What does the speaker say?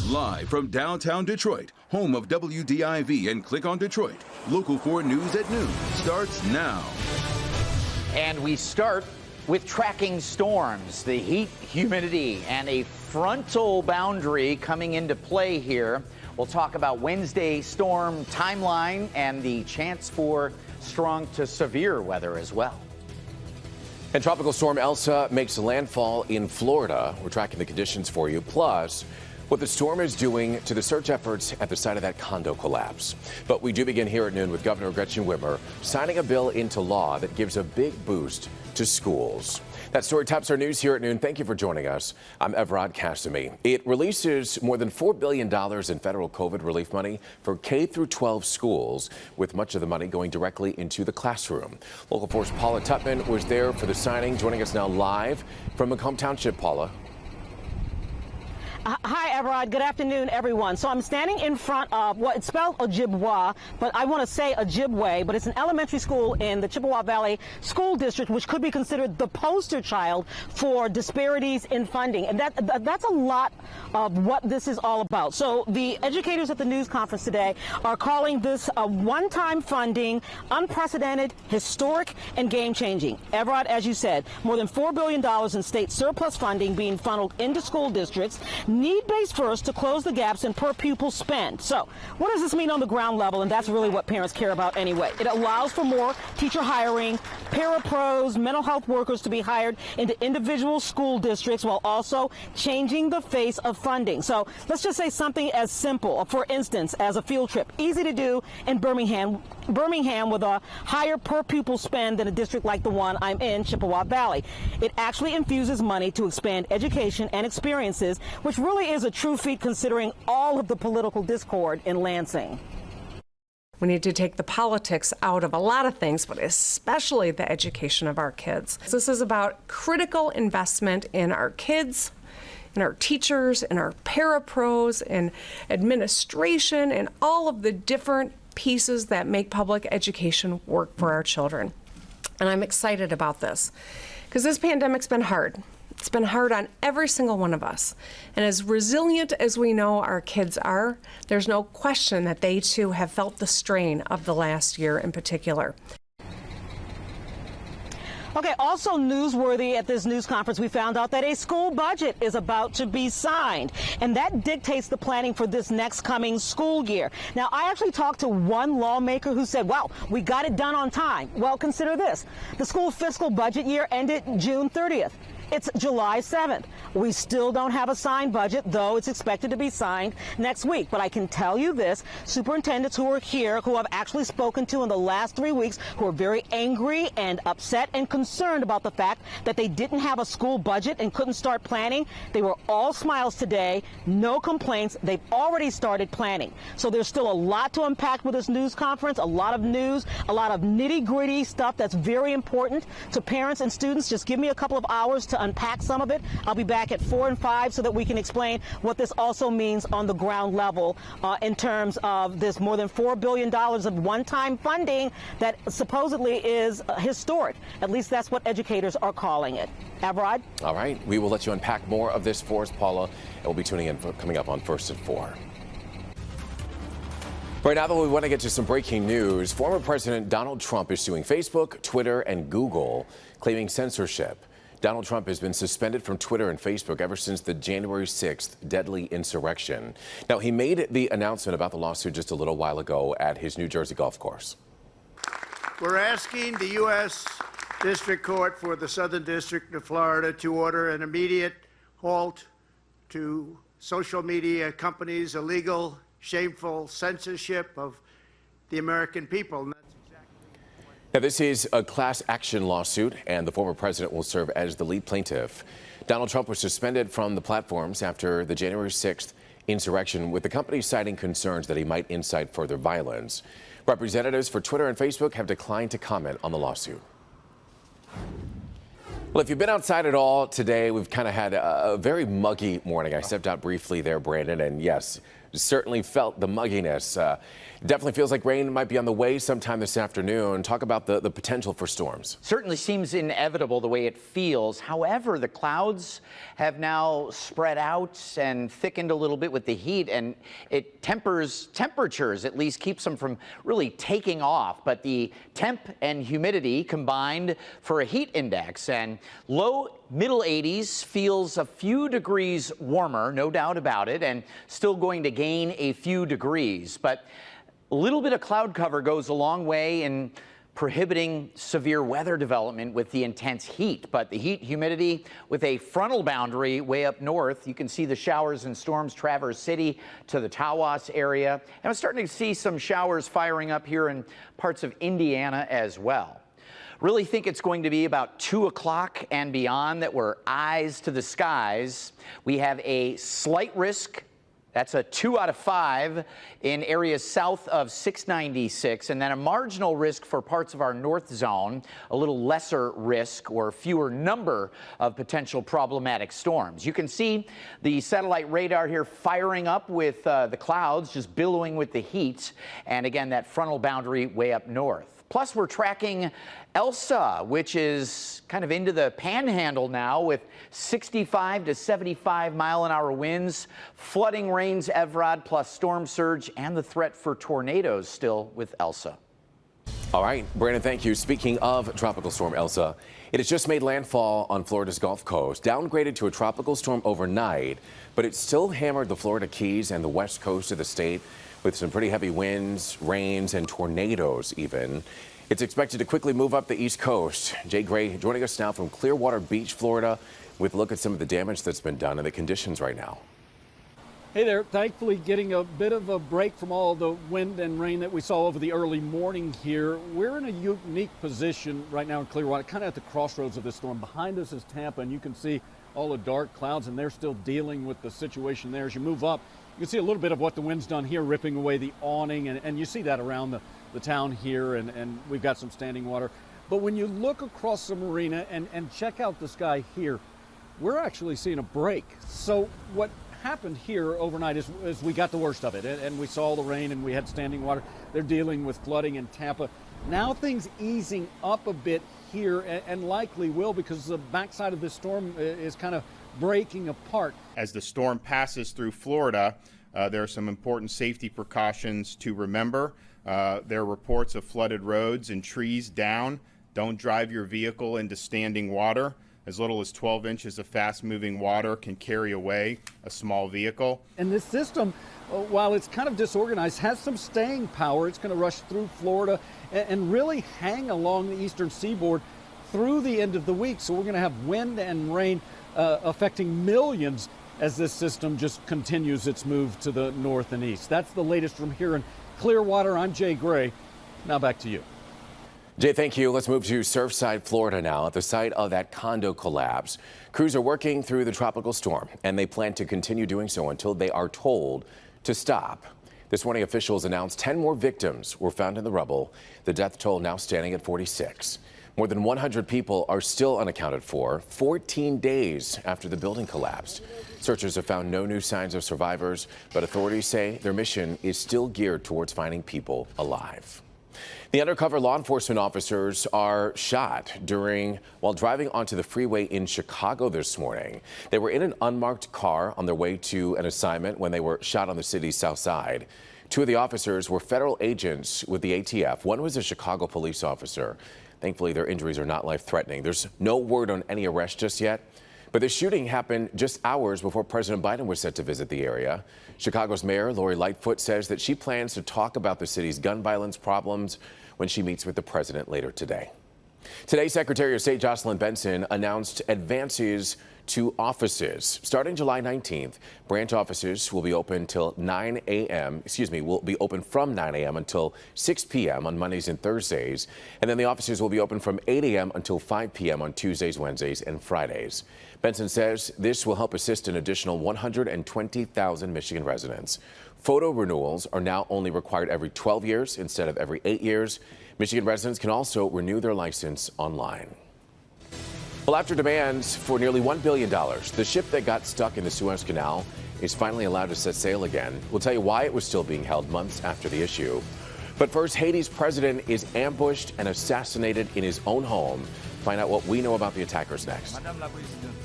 Live from downtown Detroit, home of WDIV and Click on Detroit, Local 4 News at noon starts now. And we start with tracking storms, the heat, humidity, and a frontal boundary coming into play here. We'll talk about Wednesday storm timeline and the chance for strong to severe weather as well. And Tropical Storm Elsa makes landfall in Florida. We're tracking the conditions for you. Plus, what the storm is doing to the search efforts at the site of that condo collapse. But we do begin here at noon with Governor Gretchen Whitmer signing a bill into law that gives a big boost to schools. That story tops our news here at noon. Thank you for joining us. I'm Everard Cassamy. It releases more than $4 billion in federal COVID relief money for K through 12 schools, with much of the money going directly into the classroom. Local 4's Paula Tutman was there for the signing, joining us now live from Macomb Township. Paula. Hi, Everard. Good afternoon, everyone. So I'm standing in front of what it's spelled Ojibwa, but I want to say Ojibwe, but it's an elementary school in the Chippewa Valley School District, which could be considered the poster child for disparities in funding. And that's a lot of what this is all about. So the educators at the news conference today are calling this a one-time funding, unprecedented, historic, and game-changing. Everard, as you said, more than $4 billion in state surplus funding being funneled into school districts, need-based first to close the gaps in per pupil spend. So what does this mean on the ground level? And that's really what parents care about anyway. It allows for more teacher hiring, parapros, mental health workers to be hired into individual school districts while also changing the face of funding. So let's just say something as simple, for instance, as a field trip. Easy to do in Birmingham with a higher per pupil spend than a district like the one I'm in, Chippewa Valley. It actually infuses money to expand education and experiences, which really is a true feat considering all of the political discord in Lansing. We need to take the politics out of a lot of things, but especially the education of our kids. This is about critical investment in our kids, in our teachers, in our parapros, in administration, and all of the different pieces that make public education work for our children. And I'm excited about this because this pandemic's been hard. It's been hard on every single one of us. And as resilient as we know our kids are, there's no question that they too have felt the strain of the last year in particular. Okay, also newsworthy at this news conference, we found out that a school budget is about to be signed, and that dictates the planning for this next coming school year. Now, I actually talked to one lawmaker who said, well, we got it done on time. Well, consider this. The school fiscal budget year ended June 30th. It's July 7th. We still don't have a signed budget, though it's expected to be signed next week. But I can tell you this, superintendents who are here, who I've actually spoken to in the last 3 weeks, who are very angry and upset and concerned about the fact that they didn't have a school budget and couldn't start planning. They were all smiles today, no complaints. They've already started planning. So there's still a lot to unpack with this news conference, a lot of news, a lot of nitty-gritty stuff that's very important to parents and students. Just give me a couple of hours to unpack some of it. I'll be back at 4 and 5 so that we can explain what this also means on the ground level in terms of this more than $4 billion of one-time funding that supposedly is historic. At least that's what educators are calling it. Everard? All right. We will let you unpack more of this for us, Paula, and we'll be tuning in coming up on First at 4. Right now, though, we want to get to some breaking news. Former President Donald Trump is suing Facebook, Twitter, and Google, claiming censorship. Donald Trump has been suspended from Twitter and Facebook ever since the January 6th deadly insurrection. Now, he made the announcement about the lawsuit just a little while ago at his New Jersey golf course. We're asking the U.S. District Court for the Southern District of Florida to order an immediate halt to social media companies' illegal, shameful censorship of the American people. Now, this is a class action lawsuit, and the former president will serve as the lead plaintiff. Donald Trump was suspended from the platforms after the January 6th insurrection, with the company citing concerns that he might incite further violence. Representatives for Twitter and Facebook have declined to comment on the lawsuit. Well, if you've been outside at all today, we've kind of had a very muggy morning. I stepped out briefly there, Brandon, and yes, certainly felt the mugginess. Definitely feels like rain might be on the way sometime this afternoon. Talk about the potential for storms. Certainly seems inevitable the way it feels. However, the clouds have now spread out and thickened a little bit with the heat, and it tempers temperatures, at least keeps them from really taking off. But the temp and humidity combined for a heat index, and low middle 80s feels a few degrees warmer, no doubt about it, and still going to gain a few degrees. But a little bit of cloud cover goes a long way in prohibiting severe weather development with the intense heat. But the heat humidity with a frontal boundary way up north, you can see the showers and storms Traverse City to the Tawas area. And I'm starting to see some showers firing up here in parts of Indiana as well. Really think it's going to be about 2 o'clock and beyond that we're eyes to the skies. We have a slight risk. That's a 2 out of 5 in areas south of 696, and then a marginal risk for parts of our north zone, a little lesser risk or fewer number of potential problematic storms. You can see the satellite radar here firing up with the clouds, just billowing with the heat, and again, that frontal boundary way up north. Plus, we're tracking Elsa, which is kind of into the panhandle now with 65 to 75 mile-an-hour winds, flooding rains, Evrod, plus storm surge, and the threat for tornadoes still with Elsa. All right, Brandon, thank you. Speaking of Tropical Storm Elsa, it has just made landfall on Florida's Gulf Coast, downgraded to a tropical storm overnight, but it still hammered the Florida Keys and the west coast of the state with some pretty heavy winds, rains, and tornadoes even. It's expected to quickly move up the East Coast. Jay Gray joining us now from Clearwater Beach, Florida, with a look at some of the damage that's been done and the conditions right now. Hey there, thankfully getting a bit of a break from all the wind and rain that we saw over the early morning here. We're in a unique position right now in Clearwater, kind of at the crossroads of this storm. Behind us is Tampa, and you can see all the dark clouds, and they're still dealing with the situation there. As you move up, you can see a little bit of what the wind's done here, ripping away the awning, and you see that around the town here, and we've got some standing water. But when you look across the marina and check out the sky here, we're actually seeing a break. So what happened here overnight is we got the worst of it, and we saw the rain and we had standing water. They're dealing with flooding in Tampa. Now things easing up a bit here, and likely will, because the backside of this storm is kind of breaking apart. As the storm passes through Florida, there are some important safety precautions to remember. There are reports of flooded roads and trees down. Don't drive your vehicle into standing water. As little as 12 inches of fast-moving water can carry away a small vehicle. And this system, while it's kind of disorganized, has some staying power. It's going to rush through Florida and really hang along the eastern seaboard through the end of the week. So we're going to have wind and rain affecting millions as this system just continues its move to the north and east. That's the latest from here in Clearwater. I'm Jay Gray. Now back to you. Jay, thank you. Let's move to Surfside, Florida now. At the site of that condo collapse, crews are working through the tropical storm, and they plan to continue doing so until they are told to stop. This morning, officials announced 10 more victims were found in the rubble, the death toll now standing at 46. More than 100 people are still unaccounted for, 14 days after the building collapsed. Searchers have found no new signs of survivors, but authorities say their mission is still geared towards finding people alive. The undercover law enforcement officers are shot while driving onto the freeway in Chicago this morning. They were in an unmarked car on their way to an assignment when they were shot on the city's south side. Two of the officers were federal agents with the ATF. One was a Chicago police officer. Thankfully, their injuries are not life-threatening. There's no word on any arrest just yet. But the shooting happened just hours before President Biden was set to visit the area. Chicago's Mayor Lori Lightfoot says that she plans to talk about the city's gun violence problems when she meets with the president later today. Today, Secretary of State Jocelyn Benson announced advances to offices. Starting July 19th, branch offices will be open till 9 a.m. will be open from 9 a.m. until 6 p.m. on Mondays and Thursdays. And then the offices will be open from 8 a.m. until 5 p.m. on Tuesdays, Wednesdays, and Fridays. Benson says this will help assist an additional 120,000 Michigan residents. Photo renewals are now only required every 12 years instead of every 8 years. Michigan residents can also renew their license online. Well, after demands for nearly $1 billion, the ship that got stuck in the Suez Canal is finally allowed to set sail again. We'll tell you why it was still being held months after the issue. But first, Haiti's president is ambushed and assassinated in his own home. Find out what we know about the attackers next. Madame la Présidente.